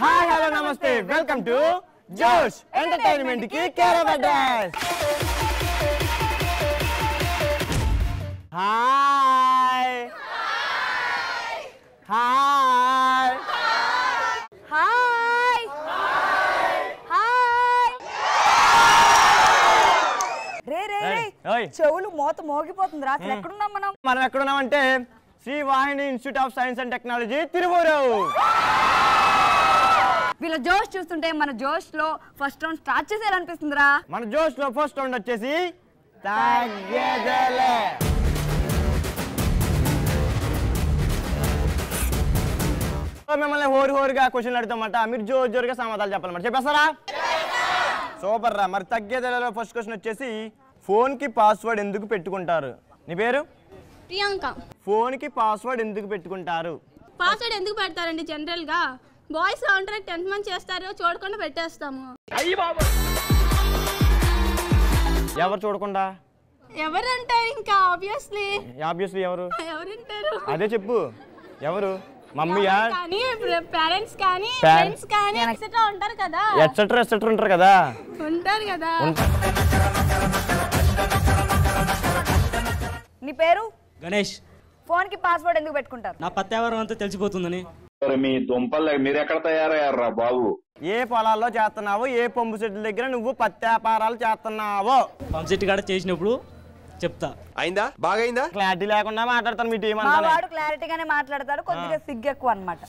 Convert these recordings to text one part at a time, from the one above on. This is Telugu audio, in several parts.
హాయ్ హలో నమస్తే వెల్కమ్ టు జోష్ ఎంటర్టైన్మెంట్ కి care of address. Hi hi hi hi. రే రే రే చెవులు మోత మోగిపోతుంది. రాత్రి ఎక్కడున్నాం మనం ఎక్కడున్నామంటే Shri Vahini institute of science and technology Tiruvuru. వీళ్ళ జోష్ చూస్తుంటే మన జోష్ లో ఫస్ట్ రౌండ్ స్టార్ట్ చేసేయాలనిపిస్తుందిరా. మన జోష్ లో ఫస్ట్ రౌండ్ వచ్చేసి తగ్గేదేలే. మిమ్మల్ని హోరుగా క్వశ్చన్లు అడుగుతామట, మీరు జోరుగా సమాధానాలు చెప్పాలన్నమాట. చెప్పేస్తారా? సూపర్ రా. మరి తగ్గేదేలో ఫస్ట్ క్వశ్చన్ వచ్చేసి ఫోన్ కి పాస్వర్డ్ ఎందుకు పెట్టుకుంటారు? నీ పేరు? ప్రియాంక. ఫోన్ కి పాస్వర్డ్ ఎందుకు పెట్టుకుంటారు? పాస్వర్డ్ ఎందుకు పెడతారండి? జనరల్ గా బాయ్స్ లా ఉంటారు, 10th మంత్ చేస్తారు, చూడకుండా పెట్టేస్తాము. ఎవరు చూడకుండా? ఎవరంటారు ఇంకా? ఆబ్వియస్లీ ఎవరు? ఎవరంటారు? అదే చెప్పు. ఎవరు? మమ్మీయా? కానీ పేరెంట్స్ కానీ ఫ్రెండ్స్ కానీ ఎక్సెట్రా ఉంటారు కదా. ఎక్సెట్రా ఉంటారు కదా. ఉంటారు కదా. నీ పేరు? గణేష్. ఫోన్ కి పాస్వర్డ్ ఎందుకు పెట్టుకుంటారు? నా పత్యావరం అంతా తెలిసిపోతుందని. మీ దుంపలు మీరు ఎక్కడ తయారయ్యారా బాబు? ఏ పొలాల్లో చేస్తున్నావు? ఏ పంపు సెట్ల దగ్గర నువ్వు పత్యాపారాలు చేస్తున్నావు? పంప్ సెట్ కాడ చేసినప్పుడు చెప్తా. అయిందా? బాగైందా? క్లారిటీ లేకుండా మాట్లాడతాను మీ టీం మా అంతా. వాడు క్లారిటీగానే మాట్లాడతాడు, కొద్దిగా సిగ్గు ఎక్కువ అన్నమాట.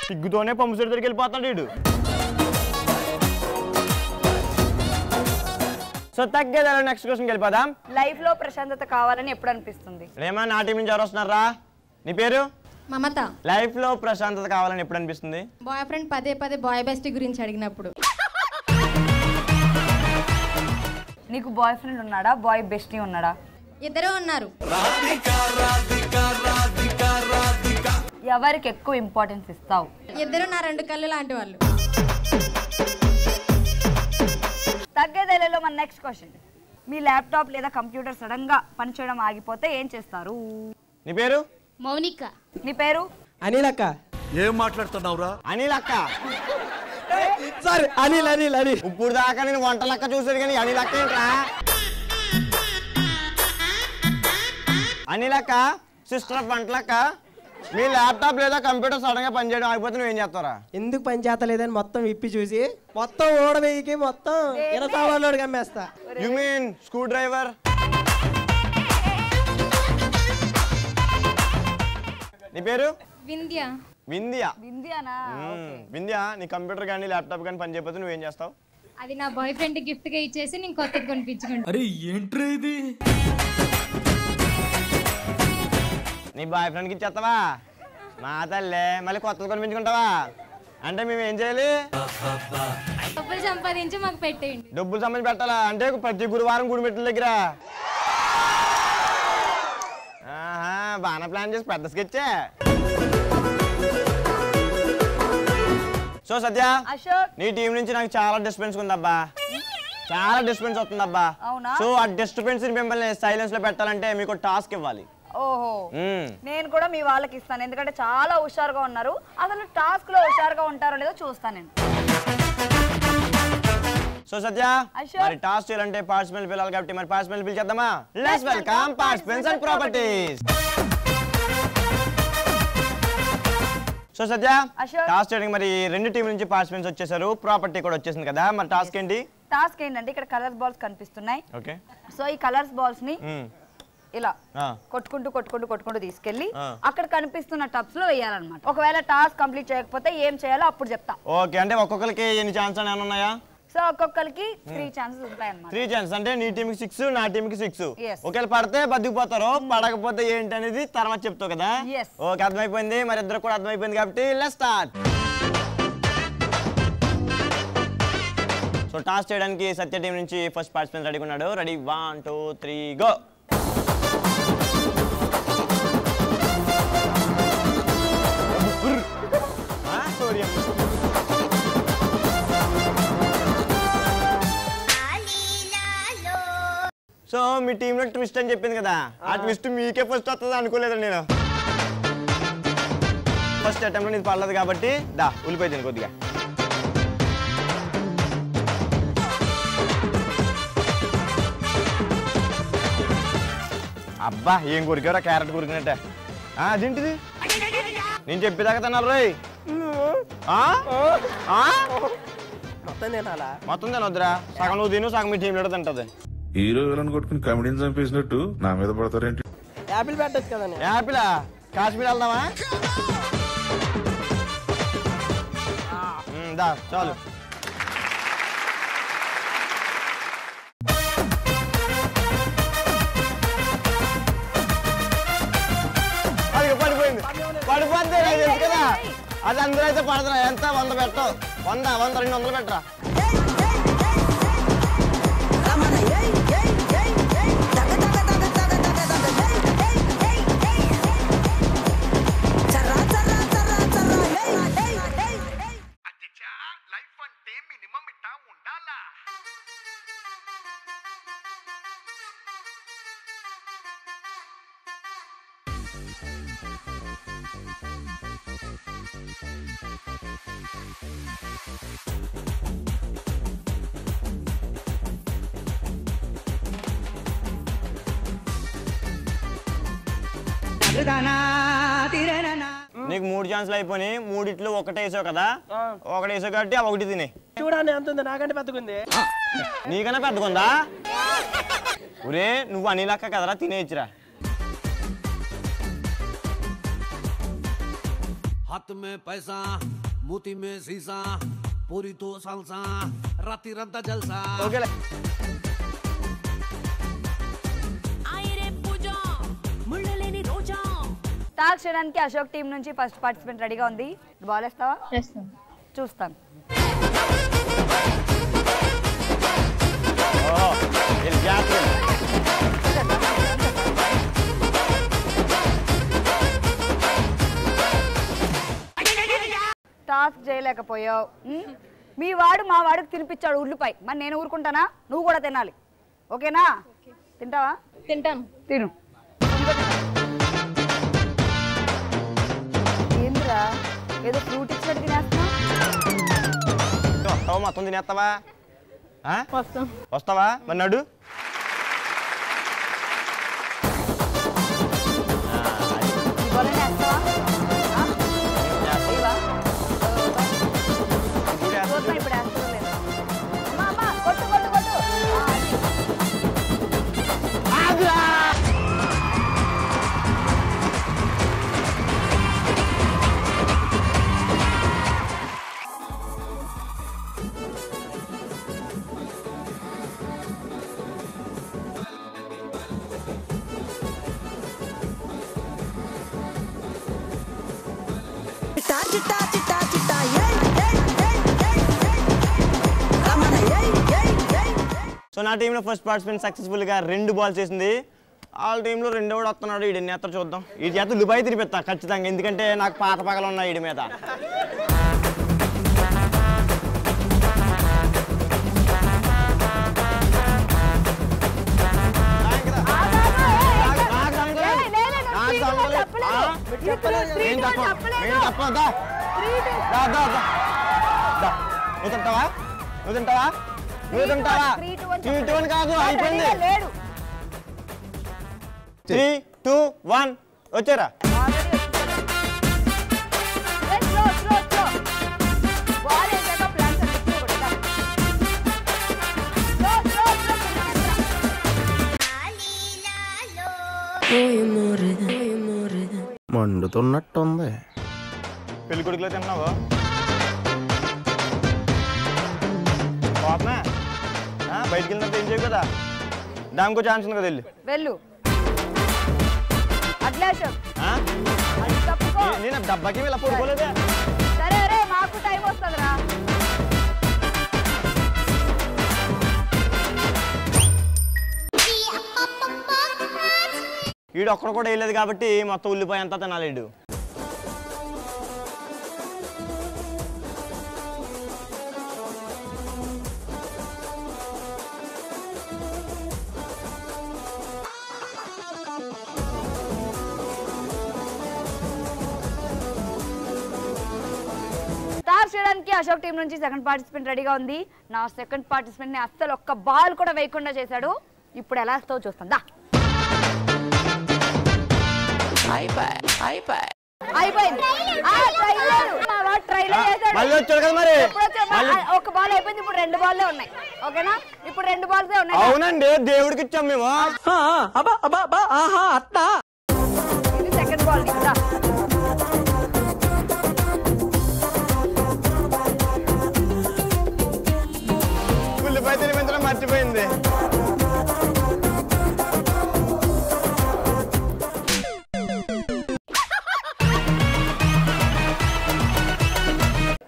సిగ్గుతోనే పంపు సెట్ దగ్గరికి వెళ్ళిపోతాడు వీడు. సో తగ్గేదా నెక్స్ట్ క్వశ్చన్ వెళ్ళిపోదాం. లైఫ్ లో ప్రశాంతత కావాలని ఎప్పుడు అనిపిస్తుంది? రేమా, నా టీం నుంచి ఎవరు వస్తున్నారా? నీ పేరు? మమత. లైఫ్ లో ప్రశాంతత కావాలని ఎప్పుడు అనిపిస్తుంది? బాయ్ ఫ్రెండ్ పదే బాయ్ బెస్టీ గురించి అడిగినప్పుడు. నీకు బాయ్ ఫ్రెండ్ ఉన్నాడా? బాయ్ బెస్టీ ఉన్నాడా? ఇద్దరు ఉన్నారు. ఎవరికి ఎక్కువ ఇంపార్టెన్స్ ఇస్తావు? ఇద్దరు నా రెండు కళ్ళు లాంటి వాళ్ళు. తగ్గేదేలో మన నెక్స్ట్ క్వశ్చన్. మీ ల్యాప్టాప్ లేదా కంప్యూటర్ సడన్ గా పనిచేయడం ఆగిపోతే ఏం చేస్తారు? నీ పేరు? మౌనిక. నీ పేరు? అనిల్ అక్క. ఏం మాట్లాడుతున్నావురా? అనిల్ అక్క. సారీ, అనిల్. ఇప్పుడు దాకా నేను వంట లెక్క చూసాను కానీ అనిల్ అక్క ఏంట్రా? అనిల్ అక్క సిస్టర్ ఆఫ్ వంట లెక్క. మీ ల్యాప్టాప్ లేదా కంప్యూటర్ సడన్ గా పనిచేయడం ఆగిపోతే నువ్వేం చేస్తారా? ఎందుకు పని చేస్తలేదని మొత్తం విప్పి చూసి మొత్తం ఓడవేయికి మొత్తం ఇరసావాళ్ళు కమ్మేస్తా. You mean screwdriver? నీ పేరు? వింధ్య. వింధ్యానా? వింధ్య, నీ కంప్యూటర్ కానీ ల్యాప్టాప్ కానీ పని చేయకపోతే నువ్వేం చేస్తావు? అది నా బాయ్ ఫ్రెండ్ గిఫ్ట్ గా ఇచ్చేసి నేను కొత్తది కొనిపించుకుంటా. అరే ఏంట్రా ఇది? నీ బాయ్ ఫ్రెండ్కి ఇచ్చేస్తావా? మా తల్లే, మళ్ళీ కొత్తది కొనిపించుకుంటావా? అంటే మేము ఏం చేయాలి? డబ్బులు సంపాదించి మాకు పెట్టేయండి. డబ్బులు సంబంధించి పెట్టాలా? అంటే ప్రతి గురువారం గుడిమెట్ల దగ్గర బాగా ప్లాన్ చేసి పెద్ద స్కెచ్చే. సో సత్య, నీ టీం నుంచి నాకు చాలా డిస్టర్బెన్స్ ఉందబ్బా. చాలా డిస్టర్బెన్స్ వస్తుందబ్బా. సో ఆ డిస్టర్బెన్స్ మిమ్మల్ని సైలెన్స్ లో పెట్టాలంటే మీకు టాస్క్ ఇవ్వాలి. ఓహో, నేను కూడా మీ వాళ్ళకి ఇస్తాను, ఎందుకంటే చాలా హుషారుగా ఉన్నారు. అసలు టాస్క్ లో హుషారుగా ఉంటారో లేదో చూస్తాను నేను. సో సత్య, మరి టాస్క్ చేయాలంటే పార్టిసిపెంట్ పిల్లలు కాబట్టి మరి పార్టిసిపెంట్ పిలిచేద్దామా? Let's welcome participants and properties. So Satya, task చేయడానికి మరి రెండు టీం నుంచి పార్టిసిపెంట్స్ వచ్చేసారు, ప్రాపర్టీ కూడా వచ్చేసింది కదా. మరి టాస్క్ ఏంటి? టాస్క్ ఏంటంటే ఇక్కడ కలర్స్ బాల్స్ కనిపిస్తున్నాయి. ఓకే. సో ఈ కలర్స్ బాల్స్ ని ఇలా కొట్టుకుంటూ తీసుకెళ్లి అక్కడ కనిపిస్తున్న టబ్స్ లో వేయాలన్నమాట. ఒకవేళ టాస్క్ కంప్లీట్ చేయకపోతే ఏం చేయాలో అప్పుడు చెప్తా. ఓకే, అంటే ఒక్కొక్కరికి ఎన్ని ఛాన్స్ అని ఉన్నాయా? సో ఒక్కొక్కరికి 3 ఛాన్సెస్ ఉంటాయి అన్నమాట. 3 ఛాన్సెస్ అంటే నీ టీంకి 6, నా టీంకి 6. ఒకవేళ పడితే బతికిపోతారు, పడకపోతే ఏంటి అనేది తర్వాత చెప్తావు కదా. ఓకే, అర్థమైపోయింది. మరి ఇద్దరు కూడా అర్థమైపోయింది కాబట్టి లెట్స్ స్టార్ట్. సో టాస్క్ చేయడానికి సత్య టీం నుంచి ఫస్ట్ పార్టిసిపెంట్ రెడీగా ఉన్నాడు. Ready, 1 2 3 go. సో మీ టీంలో ట్విస్ట్ అని చెప్పింది కదా, ఆ ట్విస్ట్ మీకే ఫస్ట్ వస్తుంది అనుకోలేదండి నేను. ఫస్ట్ అటెంప్ట్ ఇది పడలేదు కాబట్టి దా ఉల్లిపాయ తిని కొద్దిగా. అబ్బా ఏం కొరికారా, క్యారెట్ కొరికినట్టే. అదేంటిది నేను చెప్పేదాకా తినాలి రోయ్. మొత్తం తినొద్దురా, సగం నువ్వు తిను, సగం మీ టీం లీడర్ తింటది. హీరో విలన్ కొట్టుకుని కమెడీని చంపేసినట్టు నా మీద పడతారేంటి? యాపిల్ పెట్టచ్చు కదా. యాపిలా? కాశ్మీర్ వెళ్దామా? దా చాలు. అది పడిపోయింది, పడిపోద్ది కదా. అది అందరూ అయితే పడతారా? ఎంత 100 పెట్టవు, 100 200 పెట్టరా. నీకు 3 ఛాన్స్లు అయిపోయి 3 ఒకటే వేసావు కదా, ఒకటి వేసావు కాబట్టి ఆ ఒకటి తినే. చూడండి ఎంత ఉంది, నాకంటే పెద్దగుంది. నీకన్నా పెద్దగుందా? ఒరే నువ్వు అనిలక్క కదరా, తినేయచ్చురా. हाथ में पैसा मोती में शीशा पूरी तो सालसा राती रंता जलसा ఓకేలే. టాస్క్ చేయడానికి అశోక్ టీం నుంచి ఫస్ట్ పార్టిసిపెంట్ రెడీగా ఉంది. బాల్ వేస్తావా? చూస్తాను. టాస్క్ చేయలేకపోయావు. మీ వాడు మా వాడికి తినిపించాడు ఉల్లిపాయ, మరి నేను ఊరుకుంటానా? నువ్వు కూడా తినాలి, ఓకేనా? తింటావా? తింటాను. తిను. ఏంద్రా ఏదో ఫ్రూట్ ఇచ్చినట్టు తినేస్తున్నా. వస్తావా? మొత్తం తినేస్తావా? వస్తావా? మరి నడు. సో నా టీంలో ఫస్ట్ పార్టిసిపెంట్ సక్సెస్ఫుల్గా 2 బాల్స్ చేసింది. వాళ్ళ టీంలో రెండో వాడు వస్తున్నాడు, ఈడు ఎన్ని ఎత్తాడు చూద్దాం. ఈ చేత ఉల్లిపాయ తినిపిస్తా ఖచ్చితంగా, ఎందుకంటే నాకు పాత పగలు ఉన్నాయి ఈడి మీద. నువ్వు తింటావా? నువ్వు తింటావా? నువ్వు తింటావా? 3, 2 కాదు, అయిపోయింది. 3, 2, 1 వచ్చారా? మండుతున్నట్టుంది. పెళ్లి కొడుకులో తిన్నావు కోపమే? బయటికి వెళ్ళినప్పుడు ఏం చేయవు కదా, దానికో ఛాన్స్ ఉంది కదా, వెళ్ళు. నేను డబ్బాకి ఇలా పడుకోలేదే. సరే రే, మాకు టైం వస్తుందిరా. వీడు ఒక్కడు కూడా వేయలేదు కాబట్టి మొత్తం ఉల్లిపాయ అంతా తినాలేడు. మొత్తానికి అశోక్ టీం నుంచి సెకండ్ పార్టిసిపెంట్ రెడీగా ఉంది. నా సెకండ్ పార్టిసిపెంట్ ని అస్సలు ఒక్క బాల్ కూడా వేయకుండా చేశాడు. ఇప్పుడు ఎలా వస్తావో చూస్తాం. దా అయిపోయింది. ఒక బాల్ అయిపోయింది. ఇప్పుడు 2 బాల్లే ఉన్నాయి. ఓకేనా? ఇప్పుడు 2 బాల్సే ఉన్నాయి. అవునండి, దేవుడికి ఇచ్చాం మేము. ఇది సెకండ్ బాల్. ఉల్లిపాయ తినిపించడం మర్చిపోయింది.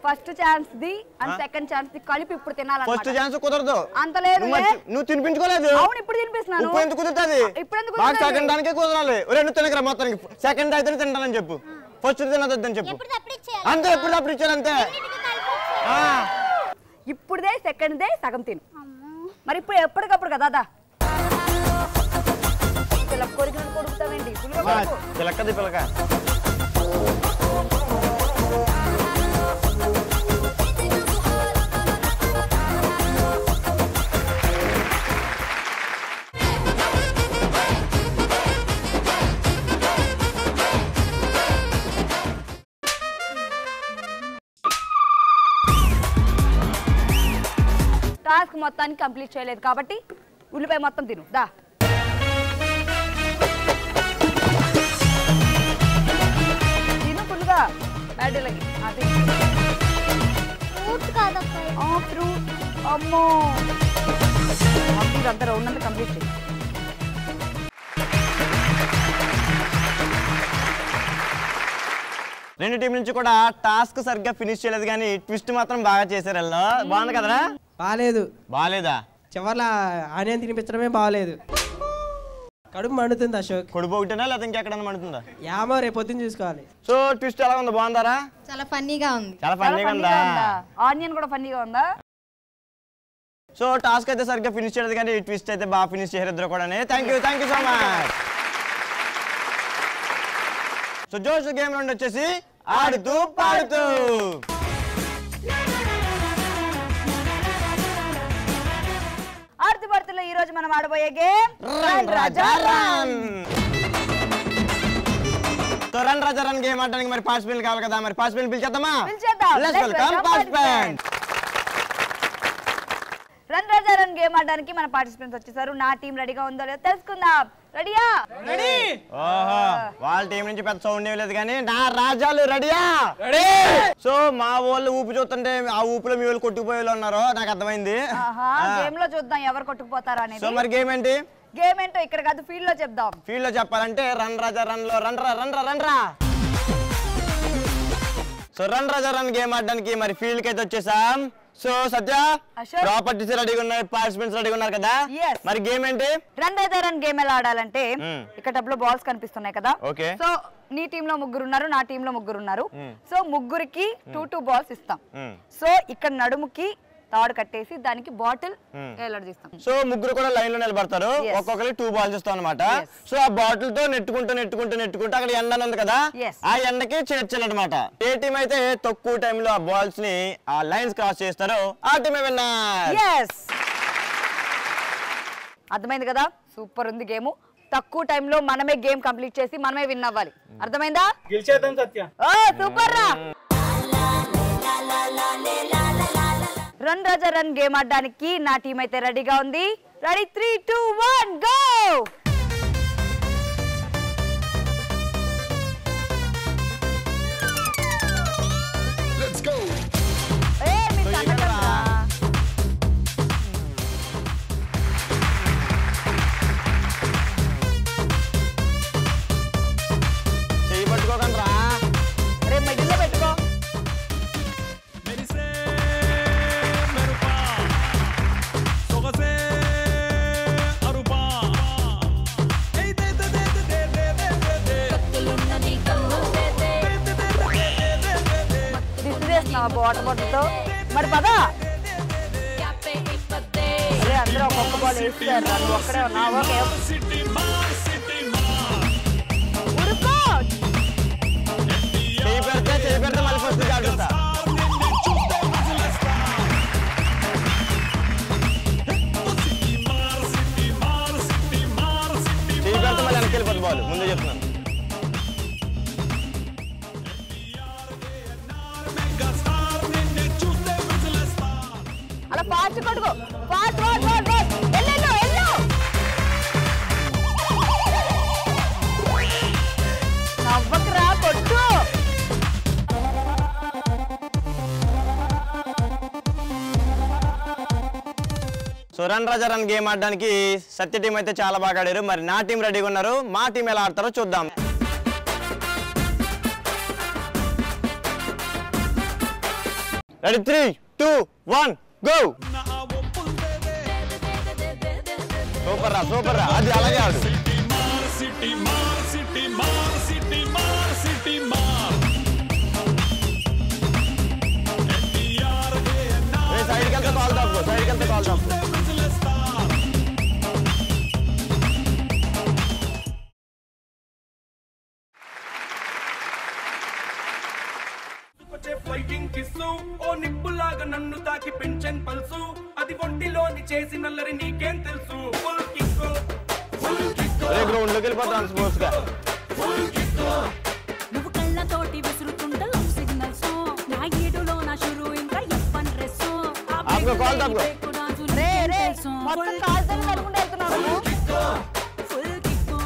First chance the and second chance the కలిపి ఇప్పుడు తినాలి. ఫస్ట్ ఛాన్స్ కుదరదు. అంత లేదు. నువ్వు తినిపించుకోలేదు. అవును, ఇప్పుడు తినిపిస్తున్నాను. ఇప్పుడు ఎందుకు కుదురుతుంది? బాగా సెకండ్ దానికే కుదరాలి. 2 తినకరా మొత్తానికి. సెకండ్ అయితే తింటానని చెప్పు. ఫస్ట్ తినదని చెప్పు. అంతే, ఎప్పుడు అప్పుడు ఇచ్చారు అంతే. ఇప్పుడుదే సెకండ్ దే సగం తిను. మరి ఇప్పుడు ఎప్పటికప్పుడు కదా. కొరికిన కొడుకుతావేంటి? పిలకది పిలక. టాస్క్ మొత్తానికి కంప్లీట్ చేయలేదు కాబట్టి ఉల్లిపాయ మొత్తం తిను. దా తిను ఫుల్గా. బ్యాడీలకి ఫ్రూట్. అమ్మో, ఇదంతా రౌండ్ అంతా కంప్లీట్ చేయి. రెండు టీం నుంచి కూడా టాస్క్ సరిగ్గా ఫినిష్ చేయలేదు, కానీ ట్విస్ట్ మాత్రం బాగా చేశారు. బాగుంది కదరా? బాగాలేదా? చివర్లో ఆనియన్ తినిపించడమే బాగాలేదు. కడుపు మండుతుంది అశోక్. కడుపు ఒకటేనా లేదా ఇంకెక్కడన్నా మండుతుందా? ఏమో రేపు పొద్దున్న చూసుకోవాలి. సో ట్విస్ట్ ఎలా ఉందా? బాగుందారా? చాలా ఫన్నీగా ఉంది. చాలా ఫన్నీగా ఉందా? ఆనియన్ కూడా ఫన్నీగా ఉందా? సో టాస్క్ అయితే సరిగ్గా ఫినిష్ చేయలేదు, కానీ ట్విస్ట్ అయితే బాగా ఫినిష్ చేశారు ఇద్దరు కూడా. Thank you so much. So Josh game నుండి వచ్చేసి ఆడుతూ పాడుతూ. ఆడుతూ పాడుతూలో ఈ రోజు మనం ఆడబోయే game run Raja run. So run Raja run game ఆడడానికి మరి పార్టిసిపెంట్ కావాలి కదా. మరి పార్టిసిపెంట్ పిలిచేద్దామా? Let's welcome participant. Run Raja run game ఆడడానికి మన పార్టిసిపెంట్స్ వచ్చేసారు. నా టీం రెడీగా ఉందో లేదో తెలుసుకుందాం. రెడీయా? రెడీ. ఓహో, వాళ్ళ టీం నుంచి పెద్ద సౌండ్ ఏం లేదు, కానీ నా రాజాలు రెడీయా? రెడీ. సో మా వాళ్ళు ఊపు చూస్తుంటే ఆ ఊపులో మీ వాళ్ళు కొట్టుకుపోయేలా ఉన్నారు, నాకు అర్థమైంది. గేమ్ లో చూద్దాం ఎవరు కొట్టుకుపోతారా అనేది. సో మరి గేమ్ ఏంటి? గేమ్ ఏంటో ఇక్కడ కాదు, ఫీల్డ్ లో చెప్దాం. ఫీల్డ్ లో చెప్పాలంటే రన్ రాజా రన్ లో రన్ రా. So run Raja run game ఆడడానికి మరి ఫీల్డ్ కి అయితే వచ్చేసాం. సో సత్య, ప్రాపర్టీస్ రెడీగా ఉన్నాయి, పార్టిసిపెంట్స్ రెడీగా ఉన్నారు కదా. మరి గేమ్ ఏంటి? రన్ రాజా రన్ గేమ్ ఎలా ఆడాలంటే ఇక్కడ టబ్లో బాల్స్ కనిపిస్తున్నాయి కదా. ఓకే. సో నీ టీమ్ లో 3 ఉన్నారు, నా టీమ్ లో 3 ఉన్నారు. సో ముగ్గురికి 2 బాల్స్ ఇస్తాం. సో ఇక్కడ నడుముకి తాడు కట్టేసి దానికి బాటిల్ ఏలాడదీస్తాం. సో ముగ్గురు కూడా లైన్ లో నిలబడతారు, ఒక్కొక్కరికి 2 బాల్స్ ఇస్తాం అనమాట. సో ఆ బాటిల్ తో నెట్టుకుంటూ అక్కడ ఎండ ఉంది కదా, ఆ ఎండకి చేర్చాలన్నమాట. ఏ టీం అయితే తక్కువ టైంలో ఆ బాల్స్ ని ఆ లైన్స్ క్రాస్ చేస్తారో ఆ టీమే విన్నర్. అర్థమైంది కదా? సూపర్ ఉంది గేమ్. తక్కువ టైంలో మనమే గేమ్ కంప్లీట్ చేసి మనమే విన్ అవ్వాలి. అర్థమైందా? గెలిచేద్దాం సత్య. సూపర్ రా. రన్ రాజా రన్ గేమ్ ఆడడానికి నా టీం అయితే రెడీగా ఉంది. Ready 3, 2, 1 go. Let's go. చెయ్యి పట్టుకోకండి రా. రే మిడిల్లో పెట్టుకో. వాటర్ బాటిల్తో మరి పదా. అదే అందరూ ఒక్కొక్క బాల్ వేస్తారు, నువ్వు ఒక్కడే ఉన్నావు. ఓకే చెయ్యి పెడితే మళ్ళీ ఫస్ట్ జాగ్రత్త. ముందే చెప్తున్నాను. అలా ఫాస్ట్ కొట్టుకో, ఫాస్ట్ ఫాస్ట్ ఫాస్ట్ ఎల్లు ఎల్లు. నవ్వకరా, కొట్టు. So run Raja run game ఆడడానికి సత్య టీం అయితే చాలా బాగా ఆడారు. మరి నా టీం రెడీగా ఉన్నారు. మా టీం ఎలా ఆడతారో చూద్దాం. Ready 3, 2, 1 go. సూపర్ రా, సూపర్ రా. అది అలాగే ఆడు. సైడ్కి వెళ్తే కాల్ తప్పు, సైడ్కి వెళ్తే కాల్ తప్పు. ఫైటింగ్ కిస్సు ఓ నిప్పులాగా నన్ను తాకి పెంచెన్ పల్సు అది ఒంటిలోని చేసి నల్లరి నీకేం తెలుసు. Full kick full kick ground లోకి వెళ్ళిపోతాను స్పోర్ట్స్ గా. నువ్వు కళ్ళతోటి విసురుతుంటే లవ్ సిగ్నల్స్ నా ఏడులో నా షురు ఇంకా ఎప్పన్ రెస్ आपको कॉल तब రే రే మొత్తం కాల్తో కలుపుకుంటూ వెళ్తున్నావు. ఫుల్ కిక్కు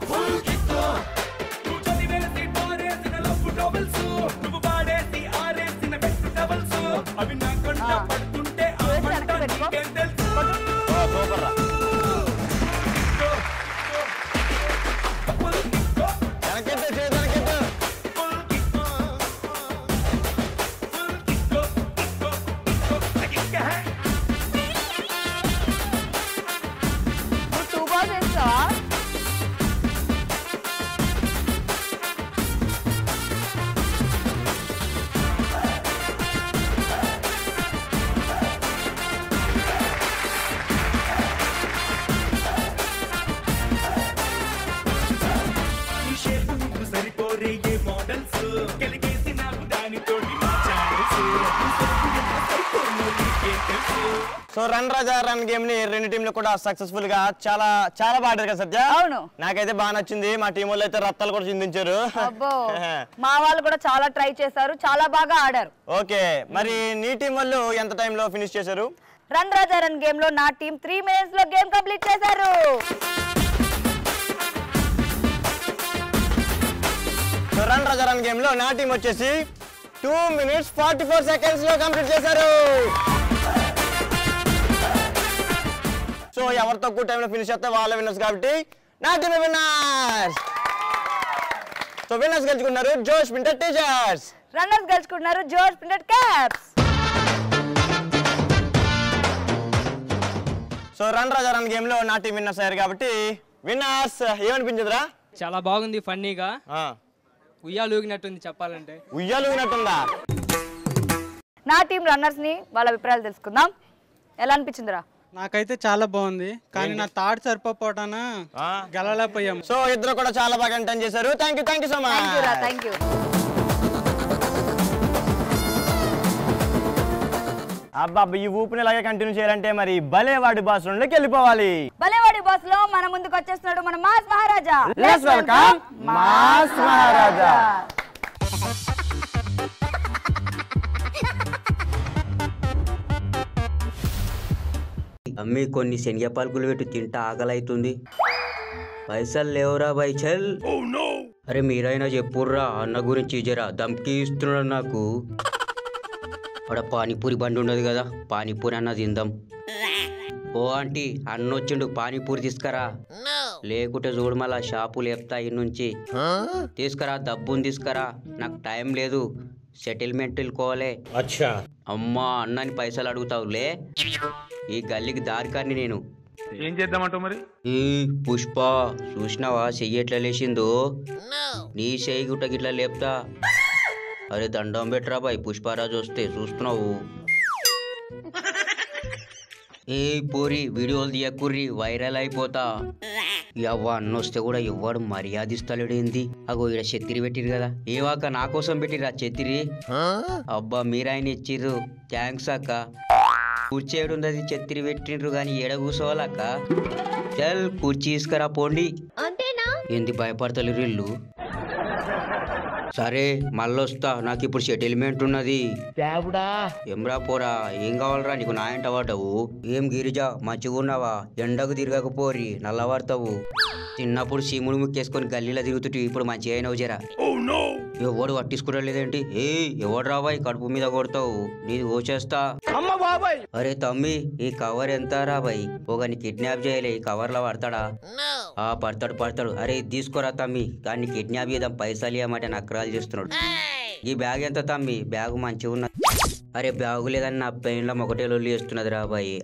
ఫుల్ కిక్కు నువ్వు చదివేసి పారేసిన లవ్ డబుల్స్ నువ్వు పాడేసి ఆరేసిన బెస్ట్ డబుల్స్ అవి నా కంట పడుతుంటే ఆ మంట నీకేం తెలుసు. సూపర్ రా. వెనకెట్టు, చేయి వెనకెట్టు. నువ్వు 2 బాల్స్ వేస్తావా? ఈ షేప్ నువ్వు సరిపోరే ఏ మోడల్స్ కలిగేసి నాకు దానితోటి మా channels so run Raja run game ని రెండు టీంలు కూడా సక్సెస్ఫుల్ గా చాలా చాలా బాగా ఆడారు కదా సత్య. అవును, నాకైతే బాగా నచ్చింది. మా టీం వాళ్ళు అయితే రత్తాలు కూడా చిందించారు. అబ్బో మా వాళ్ళు కూడా చాలా ట్రై చేశారు, చాలా బాగా ఆడారు. ఓకే, మరి నీ టీం వాళ్ళు ఎంత టైంలో ఫినిష్ చేశారు? రన్ రాజా రన్ గేమ్ లో నా టీం 3 minutes లో గేమ్ కంప్లీట్ చేశారు. So run Raja run game లో నా టీం వచ్చేసి 2 minutes 44 seconds లో కంప్లీట్ చేశారు. సో ఎవరు తక్కువ టైంలో ఫినిష్ చేస్తే వాళ్ళ విన్నర్స్ కాబట్టి నా టీమ్ విన్నర్స్. సో విన్నర్స్ గెలుచుకున్నారు జోష్ ప్రింటెడ్ టీషర్ట్స్, రన్నర్స్ గెలుచుకున్నారు జోష్ printed caps. So run Raja run game లో నా టీం విన్నర్స్ అయ్యారు కాబట్టి విన్నర్స్ ఏమనిపించదురా? చాలా బాగుంది, ఫన్నీగా ఉయ్యాలూగినట్టుంది చెప్పాలంటే. ఉయ్యాలూగినట్టుందా? నా టీం రన్నర్స్ ని వాళ్ళ అభిప్రాయాలు తెలుసుకుందాం. ఎలా అనిపించిందిరా? నాకైతే చాలా బాగుంది, కానీ నా థాట్ సరిపోవటాన గెలలేకపోయాం. సో ఇద్దరు కూడా చాలా బాగా ఎంటర్టైన్ చేశారు. Thank you so much. Thank you. అబ్బా ఈ ఊపుని ఇలాగే కంటిన్యూ చేయాలంటే మరి భలేవాడి బాస్ లోకి వెళ్ళిపోవాలి. భలేవాడి బాస్ లో మన ముందుకు వచ్చేస్తున్నాడు మన mass Maharaja. Let's welcome mass Maharaja. అమ్మి కొన్ని శనగపాలకులు పెట్టి తింటా ఆకలైతుంది. పైసలు లేవురా బై చల్. అరే మీరైనా చెప్పుర్రా అన్న గురించి జరా దమ్కి ఇస్తున్నాడు నాకు. అక్కడ పానీపూరి బండి ఉండదు కదా, పానీపూరి అన్న తిందాం. ఓ ఆంటీ అన్న వచ్చిండు, పానీపూరి తీసుకురా. లేకుంటే చూడు మళ్ళా షాపు లేపుతా ఇన్నుంచి. తీసుకురా, డబ్బుని తీసుకురా, నాకు టైం లేదు, సెటిల్మెంట్ వెళ్ళుకోవాలి. అమ్మా అన్నని పైసలు అడుగుతావులే, ఈ గల్లీకి దారికాన్ని నేను. ఏం చేద్దామంటావు మరి? ఈ పుష్ప చూసినావా చెయ్యి ఎట్లా లేచిందో? నీ చెయ్యి గుట్ట గిట్లా లేపుతా. అరే దండం పెట్టరా బాయ్, పుష్పరాజు వస్తే చూస్తున్నావు. ఏ పోరి వీడియోలు తీయకుర్రి, వైరల్ అయిపోతా. ఎవ్వ అన్న వస్తే కూడా ఎవ్వడు మర్యాదిస్తలేడేంది? అగో ఇక్కడ చెత్తిరి పెట్టిరు కదా, ఏవాక నా కోసం పెట్టిరా చెత్తిరి? అబ్బా మీరాయన ఇచ్చిర్రు, థ్యాంక్స్ అక్క. కూర్చేడుందది చెత్తిరి పెట్టిండ్రు గాని ఏడ కూర్చోవాలక్క. చల్ కుర్చీ తీసుకురా పోండి. ఏంది భయపడతలేరు ఇల్లు? సరే మళ్ళొస్తా, నాకు ఇప్పుడు సెటిల్మెంట్ ఉన్నది. ఏమ్రా పోరా, ఏం కావాలరా నీకు? నా ఎంట పడ్డావు? ఏం గిరిజా మంచిగున్నావా? ఎండకు తిరగకపోరి నల్లబడతావు. చిన్నప్పుడు సీముడు ముక్కేసుకొని గల్లీలో తిరుగుతుంటే ఇప్పుడు మంచిగా అయినవు జరా. ఎవడు పట్టించుకోవడం లేదేంటి? ఎవడు రాబాయ్ కడుపు మీద కొడతావు? నీది ఓచేస్తా. అరే తమ్మి, ఈ కవర్ ఎంత రాబాయ్? ఒకని కిడ్నాప్ చేయలే, ఈ కవర్ లో పడతాడా? పడతాడు. అరే తీసుకోరా తమ్మి, కానీ కిడ్నాప్ చేద్దాం, పైసలు ఇవ్వమంటే నకరాలు చేస్తున్నాడు. ఈ బ్యాగ్ ఎంత తమ్మి? బ్యాగ్ మంచిగా ఉన్నది. అరే బ్యాగు లేదని నా పెయిన్లో ఒకటే లొల్లి చేస్తున్నది రాబాయి.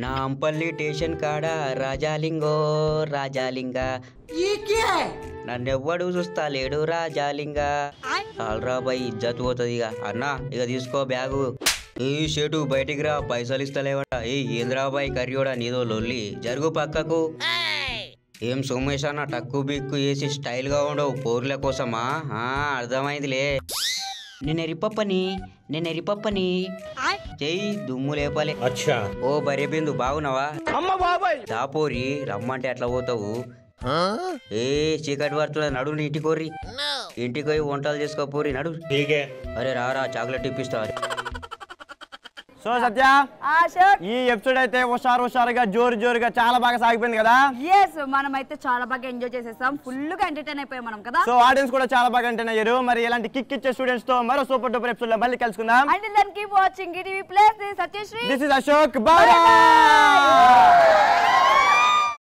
నా అంపల్లి స్టేషన్ కాడ రాజాలింగ నన్నెవ్వడు చూస్తా లేడు రాజాలింగ. రాబాయి ఇజ్జత్ పోతుంది ఇక. అన్నా ఇక తీసుకో బ్యాగు. ఏ షేటు బయటికి రా, పైసలు ఇస్తలేవట. ఏంద్రాబాయి కర్రీడా నీదో లొల్లి, జరుగు పక్కకు. ఏం సోమేష్ అన్న టక్కు బిక్కు వేసి స్టైల్ గా ఉండవు పోర్ల కోసమా? అర్థమైందిలే. నేను ఎరిపప్పని చెయ్యి దుమ్ము లేపాలి. ఓ బరే బిందు బాగున్నావా? దాపోరి రమ్మంటే ఎట్లా పోతావు? చీకటి పడుతున్నది, నడు ఇంటికి కోర్రి. ఇంటికి పోయి వంటలు చేసుకోపోరి, నడు. అరే రారా, చాక్లెట్ ఇప్పిస్తా. సో సత్య, ఈ ఎపిసోడ్ అయితే హుషారుగా జోరుగా చాలా బాగా సాగిపోయింది కదా. మనమైతే చాలా బాగా ఎంజాయ్ చేసేసాం, ఫుల్ గా ఎంటర్టైన్ అయిపోయాం మనం కదా. సో ఆడియన్స్ కూడా చాలా బాగా ఎంటర్టైన్ అయ్యారు. మరి ఇలాంటి కిక్ ఇచ్చే స్టూడెంట్స్ తో మరో సూపర్ డూపర్ ఎపిసోడ్ లో మళ్ళీ కలుసుకుందాం. Until then, keep watching ETV Plus. This is Satyashree. This is Ashok. Bye.